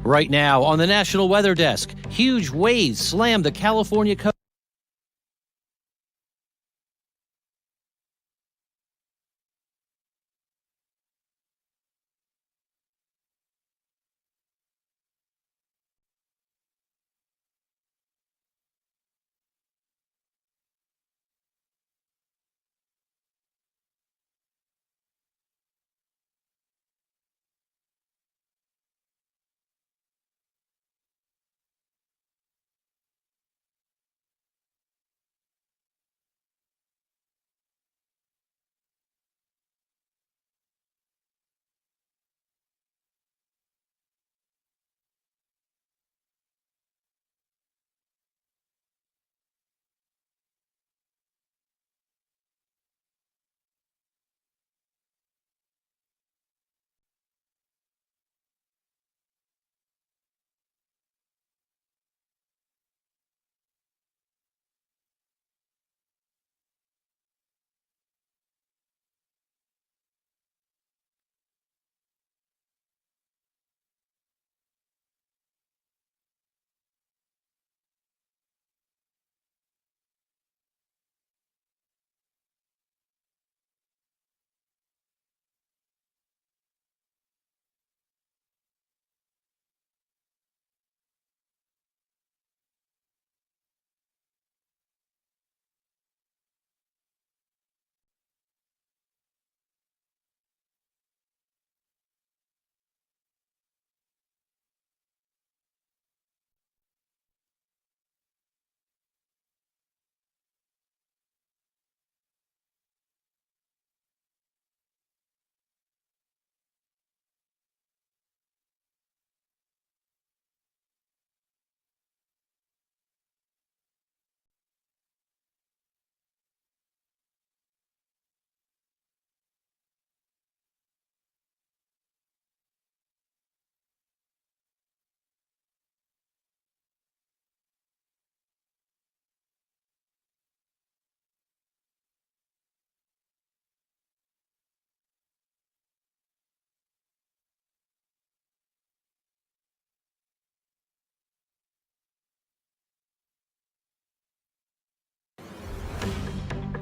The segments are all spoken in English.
Right now on the National Weather Desk, huge waves slam the California coast.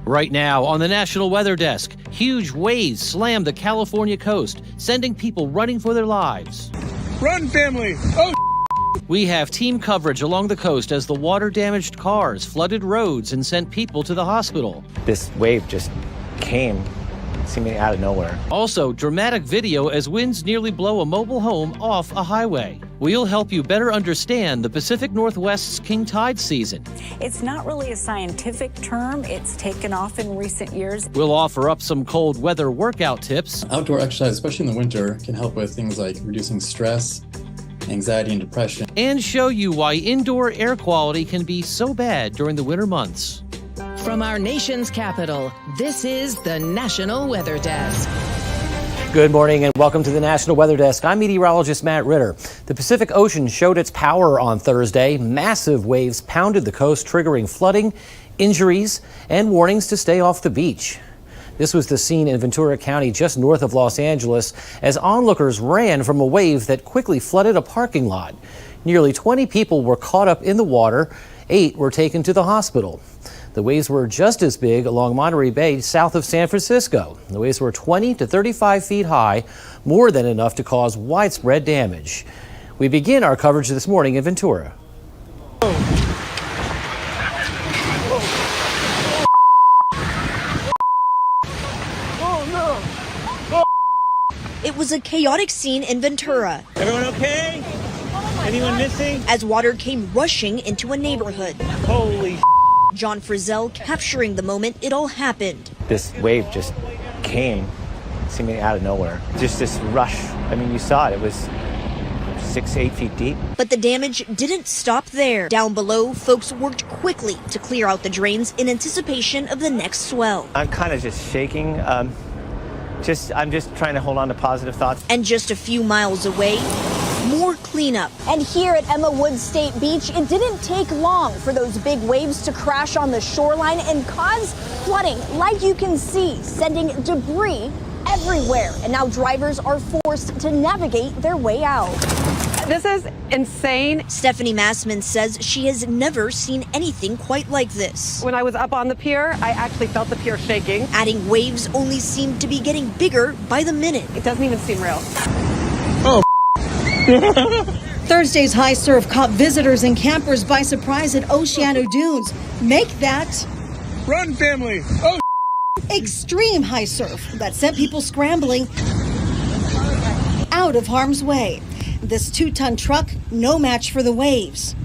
Right now on the National Weather Desk, huge waves slam the California coast, sending people running for their lives. Run, family! Oh! We have team coverage along the coast as the water-damaged cars flooded roads and sent people to the hospital. This wave just came seemingly out of nowhere. Also, dramatic video as winds nearly blow a mobile home off a highway. We'll help you better understand the Pacific Northwest's king tide season. It's not really a scientific term. It's taken off in recent years. We'll offer up some cold weather workout tips. Outdoor exercise, especially in the winter, can help with things like reducing stress, anxiety, and depression. And show you why indoor air quality can be so bad during the winter months. From our nation's capital, this is the National Weather Desk. Good morning and welcome to the National Weather Desk. I'm meteorologist Matt Ritter. The Pacific Ocean showed its power on Thursday. Massive waves pounded the coast, triggering flooding, injuries, and warnings to stay off the beach. This was the scene in Ventura County, just north of Los Angeles, as onlookers ran from a wave that quickly flooded a parking lot. Nearly 20 people were caught up in the water. 8 were taken to the hospital. The waves were just as big along Monterey Bay, south of San Francisco. The waves were 20 to 35 feet high, more than enough to cause widespread damage. We begin our coverage this morning in Ventura. It was a chaotic scene in Ventura. Everyone okay? Anyone missing? As water came rushing into a neighborhood. Holy John Frizzell capturing the moment it all happened. This wave just came seemingly out of nowhere. Just this rush. I mean, you saw it. It was 6, 8 feet deep. But the damage didn't stop there. Down below, folks worked quickly to clear out the drains in anticipation of the next swell. I'm kind of just shaking. I'm just trying to hold on to positive thoughts. And just a few miles away, more cleanup. And here at Emma Woods State Beach, it didn't take long for those big waves to crash on the shoreline and cause flooding, like you can see, sending debris everywhere. And now drivers are forced to navigate their way out. This is insane. Stephanie Massman says she has never seen anything quite like this. When I was up on the pier, I actually felt the pier shaking. Adding waves only seem to be getting bigger by the minute. It doesn't even seem real. Oh. Thursday's high surf caught visitors and campers by surprise at Oceano Dunes. Make that Run, family. Oh. extreme high surf that sent people scrambling out of harm's way. This 2-ton truck, no match for the waves.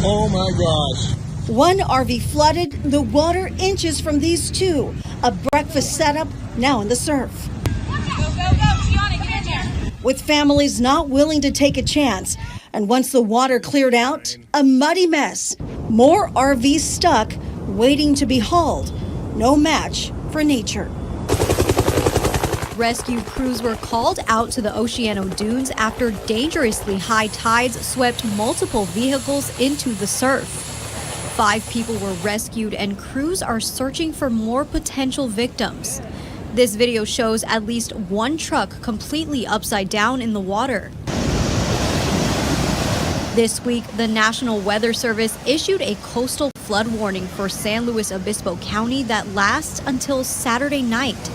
Oh my gosh. One RV flooded, the water inches from these two. A breakfast setup now in the surf. Go, Tiana, get in there. With families not willing to take a chance. And once the water cleared out, a muddy mess. More RVs stuck, waiting to be hauled. No match for nature. Rescue crews were called out to the Oceano Dunes after dangerously high tides swept multiple vehicles into the surf. 5 people were rescued and crews are searching for more potential victims. This video shows at least one truck completely upside down in the water. This week, the National Weather Service issued a coastal flood warning for San Luis Obispo County that lasts until Saturday night.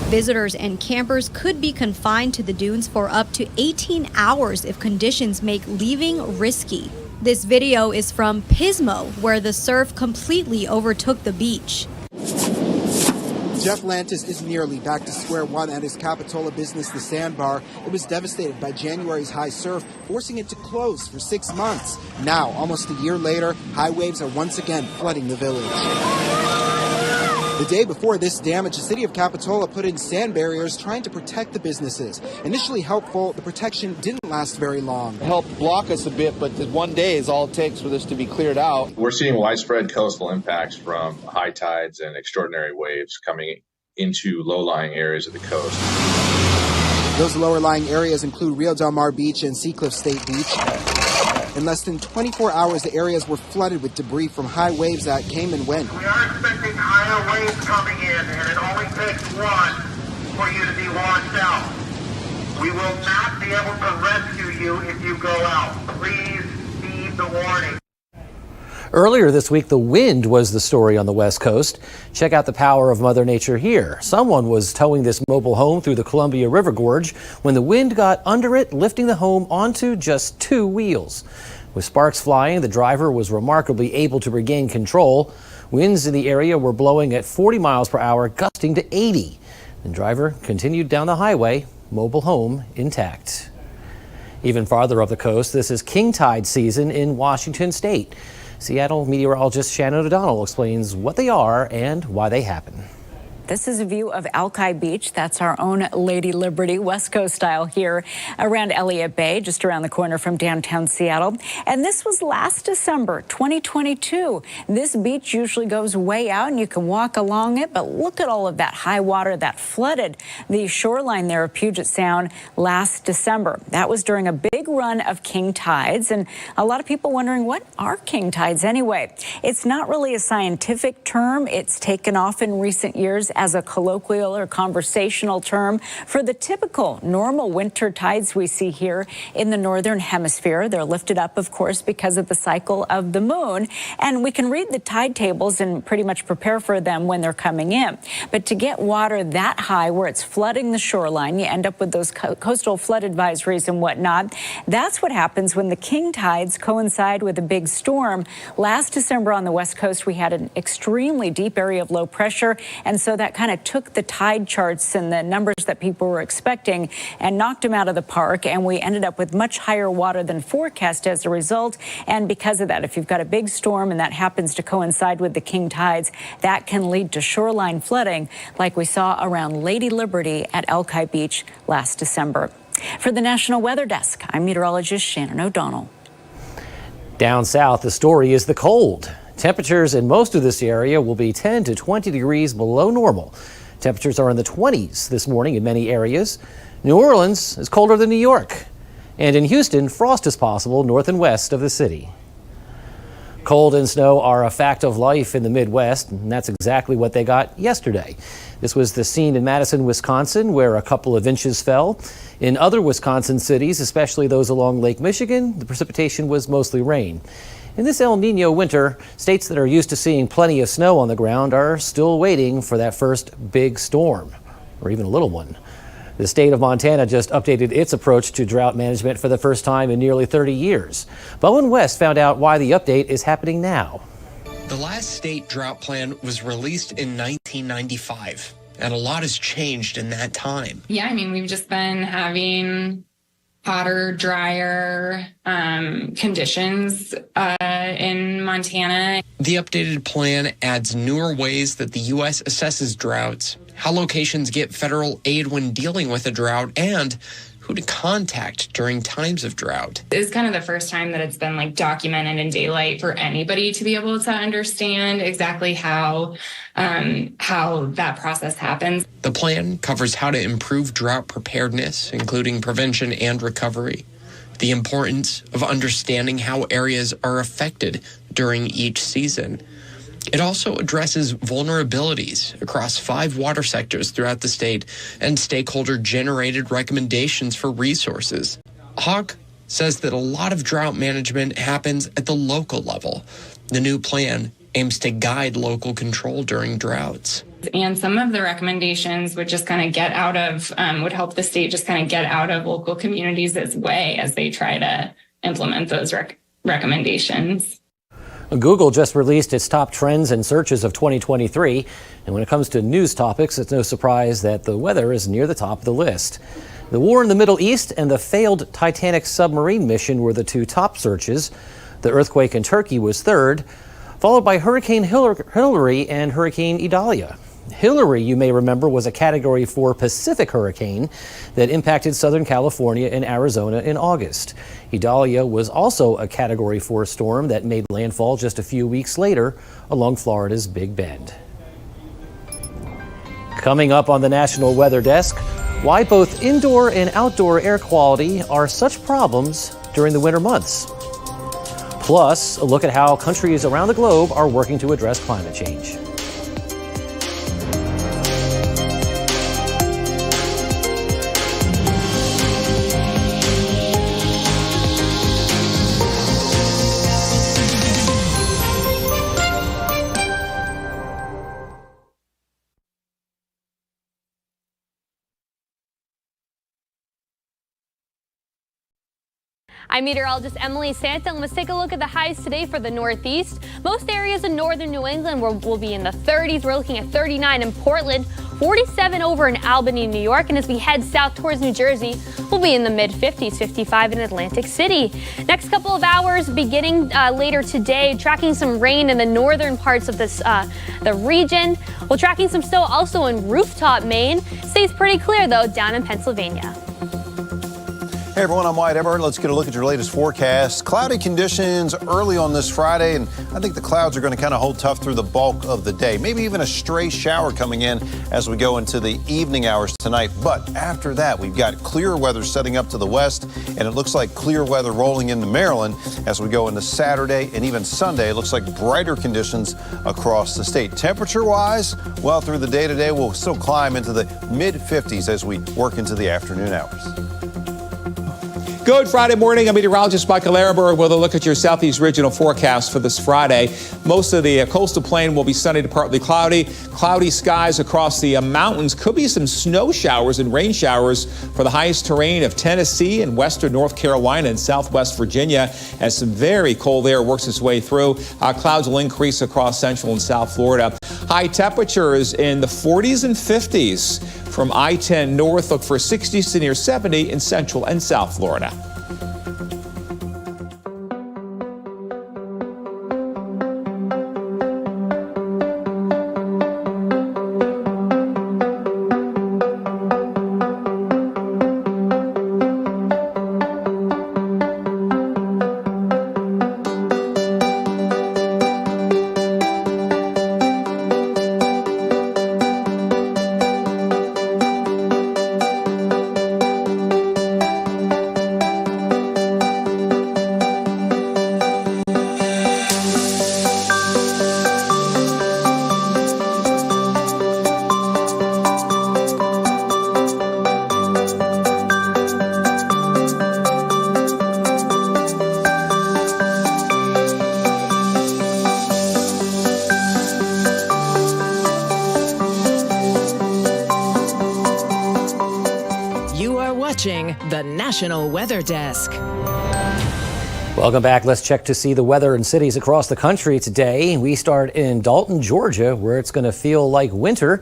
Visitors and campers could be confined to the dunes for up to 18 hours if conditions make leaving risky. This video is from Pismo, where the surf completely overtook the beach. Jeff Lantis is nearly back to square one at his Capitola business, the Sandbar. It was devastated by January's high surf, forcing it to close for 6 months. Now, almost a year later, high waves are once again flooding the village. The day before this damage, the city of Capitola put in sand barriers trying to protect the businesses. Initially helpful, the protection didn't last very long. It helped block us a bit, but 1 day is all it takes for this to be cleared out. We're seeing widespread coastal impacts from high tides and extraordinary waves coming into low-lying areas of the coast. Those lower-lying areas include Rio Del Mar Beach and Seacliff State Beach. In less than 24 hours, the areas were flooded with debris from high waves that came and went. We are expecting higher waves coming in, and it only takes one for you to be washed out. We will not be able to rescue you if you go out. Please heed the warning. Earlier this week, the wind was the story on the West Coast. Check out the power of Mother Nature here. Someone was towing this mobile home through the Columbia River Gorge when the wind got under it, lifting the home onto just 2 wheels. With sparks flying, the driver was remarkably able to regain control. Winds in the area were blowing at 40 miles per hour, gusting to 80. The driver continued down the highway, mobile home intact. Even farther up the coast, this is king tide season in Washington state. Seattle meteorologist Shannon O'Donnell explains what they are and why they happen. This is a view of Alki Beach. That's our own Lady Liberty, West Coast style here around Elliott Bay, just around the corner from downtown Seattle. And this was last December, 2022. This beach usually goes way out and you can walk along it, but look at all of that high water that flooded the shoreline there of Puget Sound last December. That was during a big run of king tides, and a lot of people wondering, what are king tides anyway? It's not really a scientific term. It's taken off in recent years as a colloquial or conversational term for the typical normal winter tides we see here in the northern hemisphere. They're lifted up, of course, because of the cycle of the moon, and we can read the tide tables and pretty much prepare for them when they're coming in. But to get water that high where it's flooding the shoreline, you end up with those coastal flood advisories and whatnot. That's what happens when the king tides coincide with a big storm. Last December on the West Coast, we had an extremely deep area of low pressure, and so that kind of took the tide charts and the numbers that people were expecting and knocked them out of the park, and we ended up with much higher water than forecast as a result. And because of that, if you've got a big storm and that happens to coincide with the king tides, that can lead to shoreline flooding like we saw around Lady Liberty at Alki Beach last December. For the National Weather Desk, I'm meteorologist Shannon O'Donnell. Down south, the story is the cold. Temperatures in most of this area will be 10 to 20 degrees below normal. Temperatures are in the 20s this morning in many areas. New Orleans is colder than New York. And in Houston, frost is possible north and west of the city. Cold and snow are a fact of life in the Midwest, and that's exactly what they got yesterday. This was the scene in Madison, Wisconsin, where a couple of inches fell. In other Wisconsin cities, especially those along Lake Michigan, the precipitation was mostly rain. In this El Nino winter, states that are used to seeing plenty of snow on the ground are still waiting for that first big storm, or even a little one. The state of Montana just updated its approach to drought management for the first time in nearly 30 years. Bowen West found out why the update is happening now. The last state drought plan was released in 1995, and a lot has changed in that time. Yeah, I mean, we've just been having hotter, drier conditions in Montana. The updated plan adds newer ways that the U.S. assesses droughts, how locations get federal aid when dealing with a drought, and who to contact during times of drought. It's kind of the first time that it's been documented in daylight for anybody to be able to understand exactly how that process happens. The plan covers how to improve drought preparedness, including prevention and recovery, the importance of understanding how areas are affected during each season. It also addresses vulnerabilities across 5 water sectors throughout the state and stakeholder-generated recommendations for resources. Hawk says that a lot of drought management happens at the local level. The new plan aims to guide local control during droughts. And some of the recommendations would just kind of get out of, would help the state just kind of get out of local communities' way as they try to implement those recommendations. Google just released its top trends and searches of 2023. And when it comes to news topics, it's no surprise that the weather is near the top of the list. The war in the Middle East and the failed Titanic submarine mission were the 2 top searches. The earthquake in Turkey was third, followed by Hurricane Hillary and Hurricane Idalia. Hillary, you may remember, was a Category 4 Pacific hurricane that impacted Southern California and Arizona in August. Idalia was also a Category 4 storm that made landfall just a few weeks later along Florida's Big Bend. Coming up on the National Weather Desk, why both indoor and outdoor air quality are such problems during the winter months. Plus, a look at how countries around the globe are working to address climate change. I'm meteorologist Emily Santa, and let's take a look at the highs today for the Northeast. Most areas in northern New England will be in the 30s. We're looking at 39 in Portland, 47 over in Albany, New York, and as we head south towards New Jersey, we'll be in the mid-50s, 55 in Atlantic City. Next couple of hours beginning later today, tracking some rain in the northern parts of the region. We're tracking some snow also in rooftop Maine. Stays pretty clear, though, down in Pennsylvania. Hey everyone, I'm Wyatt Everett. Let's get a look at your latest forecast. Cloudy conditions early on this Friday, and I think the clouds are going to kind of hold tough through the bulk of the day. Maybe even a stray shower coming in as we go into the evening hours tonight. But after that, we've got clear weather setting up to the west, and it looks like clear weather rolling into Maryland as we go into Saturday and even Sunday. It looks like brighter conditions across the state. Temperature-wise, well, through the day today, we'll still climb into the mid-50s as we work into the afternoon hours. Good Friday morning. I'm meteorologist Michael Araber with a look at your southeast regional forecast for this Friday. Most of the coastal plain will be sunny to partly cloudy. Cloudy skies across the mountains. Could be some snow showers and rain showers for the highest terrain of Tennessee and western North Carolina and southwest Virginia as some very cold air works its way through. Clouds will increase across central and south Florida. High temperatures in the 40s and 50s. From I-10 north, look for 60s to near 70 in central and south Florida. watching the National Weather Desk. Welcome back. Let's check to see the weather in cities across the country today. We start in Dalton, Georgia, where it's going to feel like winter.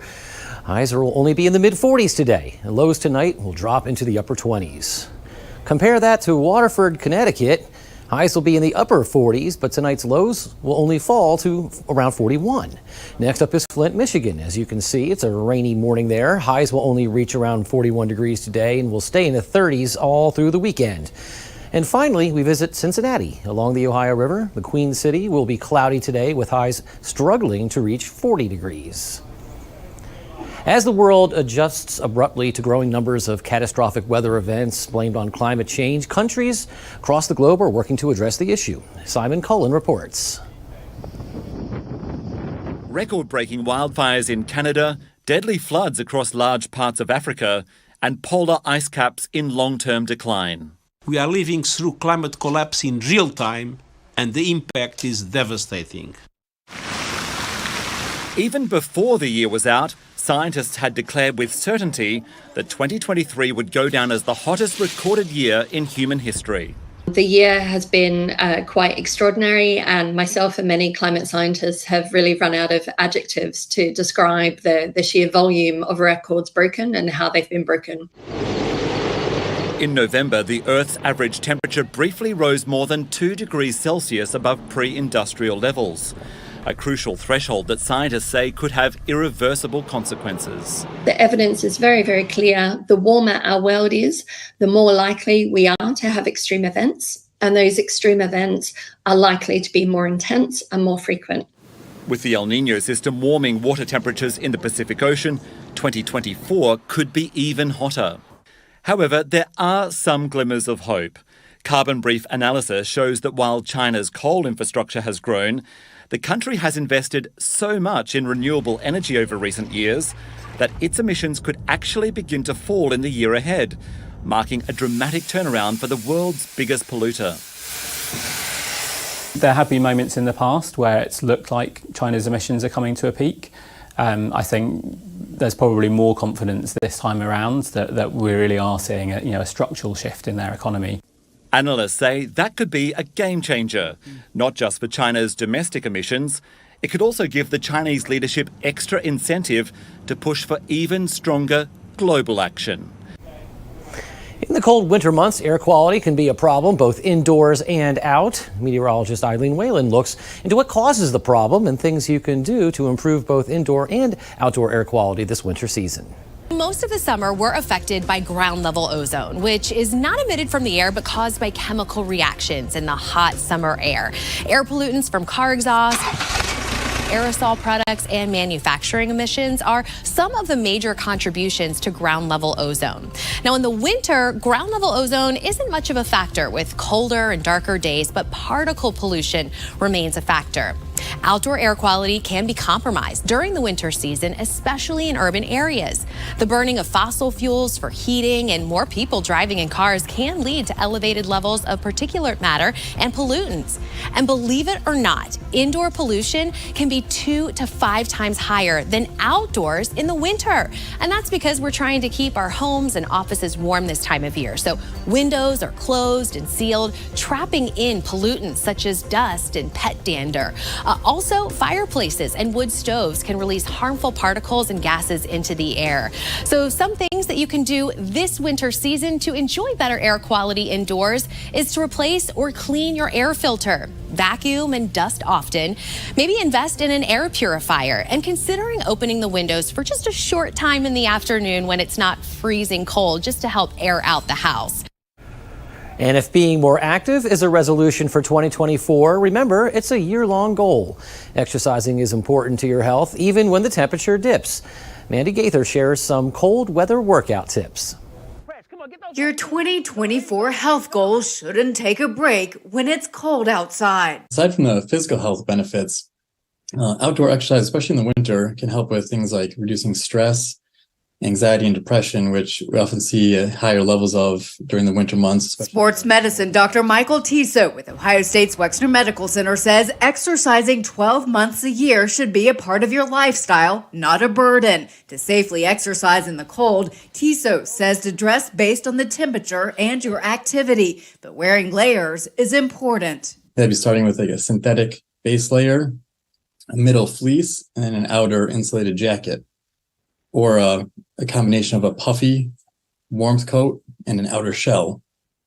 Highs will only be in the mid-40s today. And lows tonight will drop into the upper 20s. Compare that to Waterford, Connecticut. Highs will be in the upper 40s, but tonight's lows will only fall to around 41. Next up is Flint, Michigan. As you can see, it's a rainy morning there. Highs will only reach around 41 degrees today and will stay in the 30s all through the weekend. And finally, we visit Cincinnati. Along the Ohio River, the Queen City will be cloudy today with highs struggling to reach 40 degrees. As the world adjusts abruptly to growing numbers of catastrophic weather events blamed on climate change, countries across the globe are working to address the issue. Simon Cullen reports. Record-breaking wildfires in Canada, deadly floods across large parts of Africa, and polar ice caps in long-term decline. We are living through climate collapse in real time, and the impact is devastating. Even before the year was out, scientists had declared with certainty that 2023 would go down as the hottest recorded year in human history. The year has been quite extraordinary, and myself and many climate scientists have really run out of adjectives to describe the sheer volume of records broken and how they've been broken. In November, the Earth's average temperature briefly rose more than 2 degrees Celsius above pre-industrial levels, a crucial threshold that scientists say could have irreversible consequences. The evidence is very, very clear. The warmer our world is, the more likely we are to have extreme events, and those extreme events are likely to be more intense and more frequent. With the El Niño system warming water temperatures in the Pacific Ocean, 2024 could be even hotter. However, there are some glimmers of hope. Carbon Brief analysis shows that while China's coal infrastructure has grown, the country has invested so much in renewable energy over recent years that its emissions could actually begin to fall in the year ahead, marking a dramatic turnaround for the world's biggest polluter. There have been moments in the past where it's looked like China's emissions are coming to a peak. I think there's probably more confidence this time around that we really are seeing a structural shift in their economy. Analysts say that could be a game changer, not just for China's domestic emissions. It could also give the Chinese leadership extra incentive to push for even stronger global action. In the cold winter months, air quality can be a problem both indoors and out. Meteorologist Eileen Whalen looks into what causes the problem and things you can do to improve both indoor and outdoor air quality this winter season. Most of the summer, we're affected by ground level ozone, which is not emitted from the air but caused by chemical reactions in the hot summer air. Air pollutants from car exhaust, aerosol products, and manufacturing emissions are some of the major contributions to ground level ozone. Now, in the winter, ground level ozone isn't much of a factor with colder and darker days, but particle pollution remains a factor. Outdoor air quality can be compromised during the winter season, especially in urban areas. The burning of fossil fuels for heating and more people driving in cars can lead to elevated levels of particulate matter and pollutants. And believe it or not, indoor pollution can be 2 to 5 times higher than outdoors in the winter. And that's because we're trying to keep our homes and offices warm this time of year. So windows are closed and sealed, trapping in pollutants such as dust and pet dander. Also, fireplaces and wood stoves can release harmful particles and gases into the air. So some things that you can do this winter season to enjoy better air quality indoors is to replace or clean your air filter. Vacuum and dust often. Maybe invest in an air purifier and considering opening the windows for just a short time in the afternoon when it's not freezing cold, just to help air out the house. And if being more active is a resolution for 2024, remember, it's a year-long goal. Exercising is important to your health, even when the temperature dips. Mandy Gaither shares some cold weather workout tips. Your 2024 health goals shouldn't take a break when it's cold outside. Aside from the physical health benefits, outdoor exercise, especially in the winter, can help with things like reducing stress anxiety and depression, which we often see higher levels of during the winter months. Sports medicine Dr. Michael Tiso with Ohio State's Wexner Medical Center says exercising 12 months a year should be a part of your lifestyle, not a burden. To safely exercise in the cold, Tiso says to dress based on the temperature and your activity, but wearing layers is important. They'd be starting with like a synthetic base layer, a middle fleece, and then an outer insulated jacket, or a combination of a puffy warmth coat and an outer shell.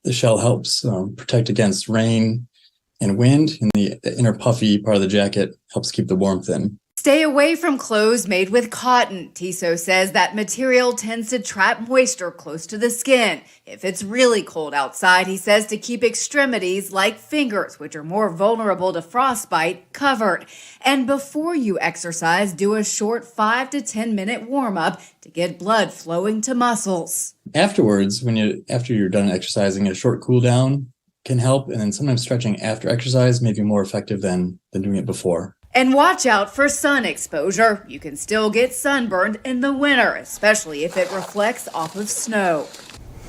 The shell helps protect against rain and wind, and the inner puffy part of the jacket helps keep the warmth in. Stay away from clothes made with cotton. Tiso says that material tends to trap moisture close to the skin. If it's really cold outside, he says to keep extremities like fingers, which are more vulnerable to frostbite, covered. And before you exercise, do a short 5 to 10 minute warm up to get blood flowing to muscles. Afterwards, after you're done exercising, a short cool down can help, and then sometimes stretching after exercise may be more effective than doing it before. And watch out for sun exposure. You can still get sunburned in the winter, especially if it reflects off of snow.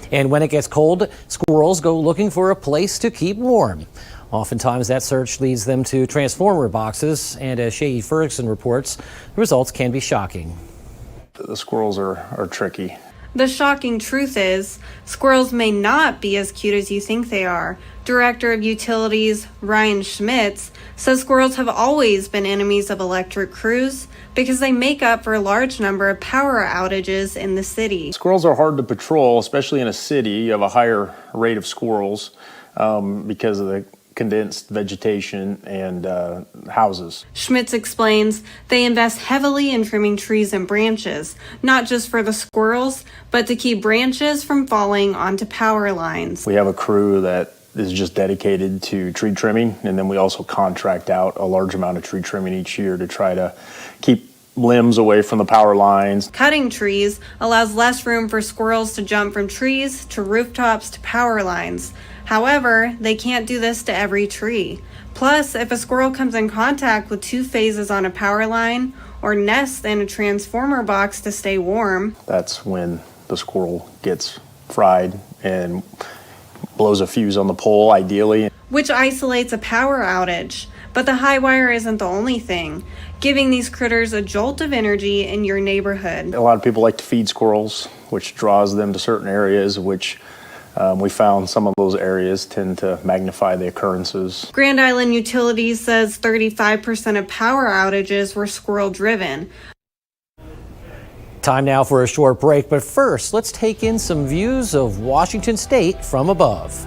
And when it gets cold, squirrels go looking for a place to keep warm. Oftentimes that search leads them to transformer boxes, and as Shady Ferguson reports, the results can be shocking. The squirrels are tricky. The shocking truth is, squirrels may not be as cute as you think they are. Director of Utilities Ryan Schmitz says squirrels have always been enemies of electric crews because they make up for a large number of power outages in the city. Squirrels are hard to patrol, especially in a city. You have a higher rate of squirrels because of the condensed vegetation and houses. Schmitz explains they invest heavily in trimming trees and branches, not just for the squirrels, but to keep branches from falling onto power lines. We have a crew that is just dedicated to tree trimming, and then we also contract out a large amount of tree trimming each year to try to keep limbs away from the power lines. Cutting trees allows less room for squirrels to jump from trees to rooftops to power lines. However, they can't do this to every tree. Plus, if a squirrel comes in contact with two phases on a power line or nests in a transformer box to stay warm, that's when the squirrel gets fried and blows a fuse on the pole, ideally, which isolates a power outage. But the high wire isn't the only thing, giving these critters a jolt of energy in your neighborhood. A lot of people like to feed squirrels, which draws them to certain areas, which we found some of those areas tend to magnify the occurrences. Grand Island Utilities says 35% of power outages were squirrel driven. Time now for a short break, but first, let's take in some views of Washington State from above.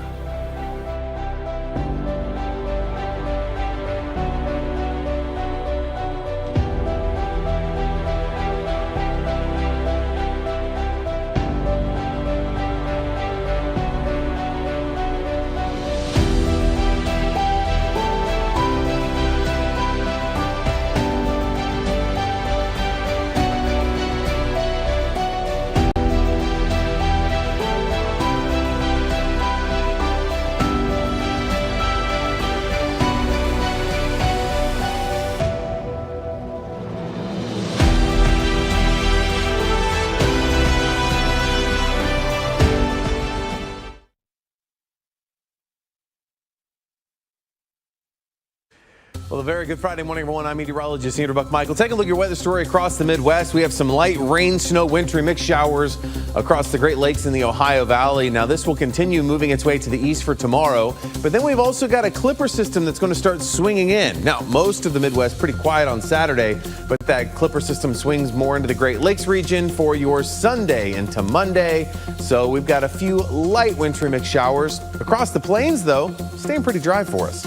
Well, a very good Friday morning, everyone. I'm meteorologist Andrew Buck-Michael. Take a look at your weather story across the Midwest. We have some light rain, snow, wintry mixed showers across the Great Lakes in the Ohio Valley. Now, this will continue moving its way to the east for tomorrow. But then we've also got a clipper system that's going to start swinging in. Now, most of the Midwest pretty quiet on Saturday, but that clipper system swings more into the Great Lakes region for your Sunday into Monday. So we've got a few light wintry mixed showers. Across the plains, though, staying pretty dry for us.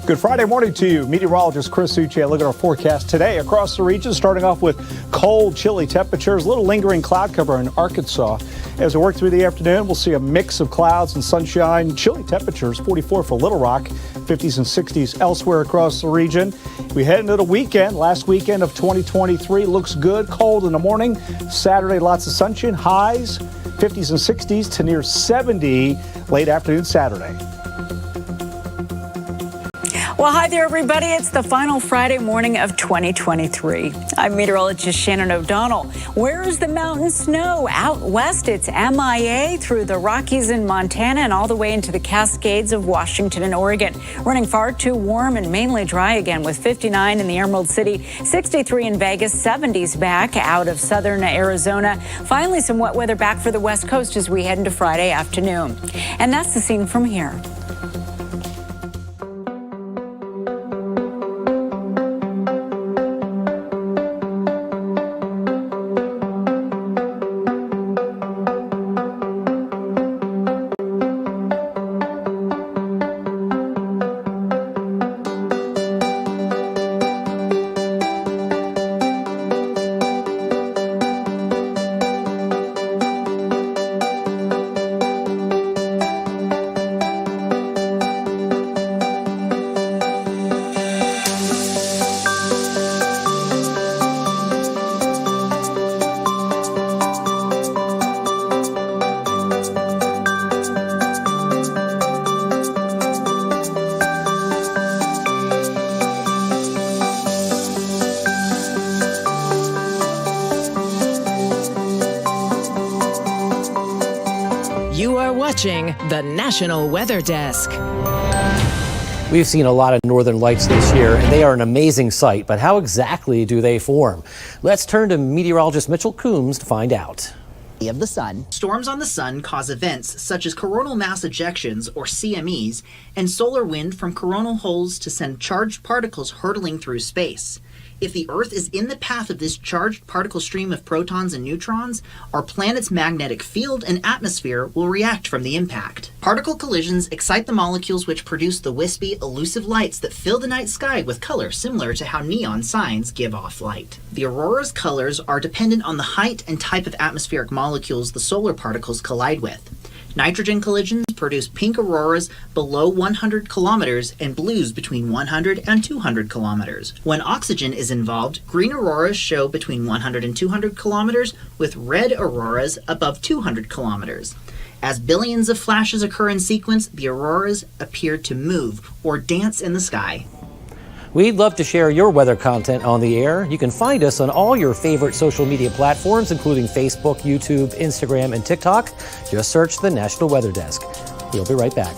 Good Friday morning to you. Meteorologist Chris Uche. Look at our forecast today across the region, starting off with cold, chilly temperatures, a little lingering cloud cover in Arkansas. As we work through the afternoon, we'll see a mix of clouds and sunshine. Chilly temperatures, 44 for Little Rock, 50s and 60s elsewhere across the region. We head into the weekend. Last weekend of 2023 looks good. Cold in the morning. Saturday, lots of sunshine. Highs, 50s and 60s to near 70 late afternoon Saturday. Well, hi there, everybody. It's the final Friday morning of 2023. I'm meteorologist Shannon O'Donnell. Where is the mountain snow? Out west, it's MIA through the Rockies in Montana and all the way into the Cascades of Washington and Oregon. Running far too warm and mainly dry again with 59 in the Emerald City, 63 in Vegas, 70s back out of southern Arizona. Finally, some wet weather back for the West Coast as we head into Friday afternoon. And that's the scene from here. You are watching the National Weather Desk. We've seen a lot of northern lights this year, and they are an amazing sight. But how exactly do they form? Let's turn to meteorologist Mitchell Coombs to find out. Of the sun. Storms on the sun cause events such as coronal mass ejections, or CMEs, and solar wind from coronal holes to send charged particles hurtling through space. If the Earth is in the path of this charged particle stream of protons and neutrons, our planet's magnetic field and atmosphere will react from the impact. Particle collisions excite the molecules which produce the wispy, elusive lights that fill the night sky with color similar to how neon signs give off light. The aurora's colors are dependent on the height and type of atmospheric molecules the solar particles collide with. Nitrogen collisions produce pink auroras below 100 kilometers and blues between 100 and 200 kilometers. When oxygen is involved, green auroras show between 100 and 200 kilometers, with red auroras above 200 kilometers. As billions of flashes occur in sequence, the auroras appear to move or dance in the sky. We'd love to share your weather content on the air. You can find us on all your favorite social media platforms, including Facebook, YouTube, Instagram, and TikTok. Just search the National Weather Desk. We'll be right back.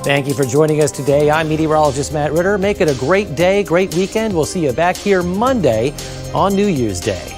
Thank you for joining us today. I'm meteorologist Matt Ritter. Make it a great day, great weekend. We'll see you back here Monday on New Year's Day.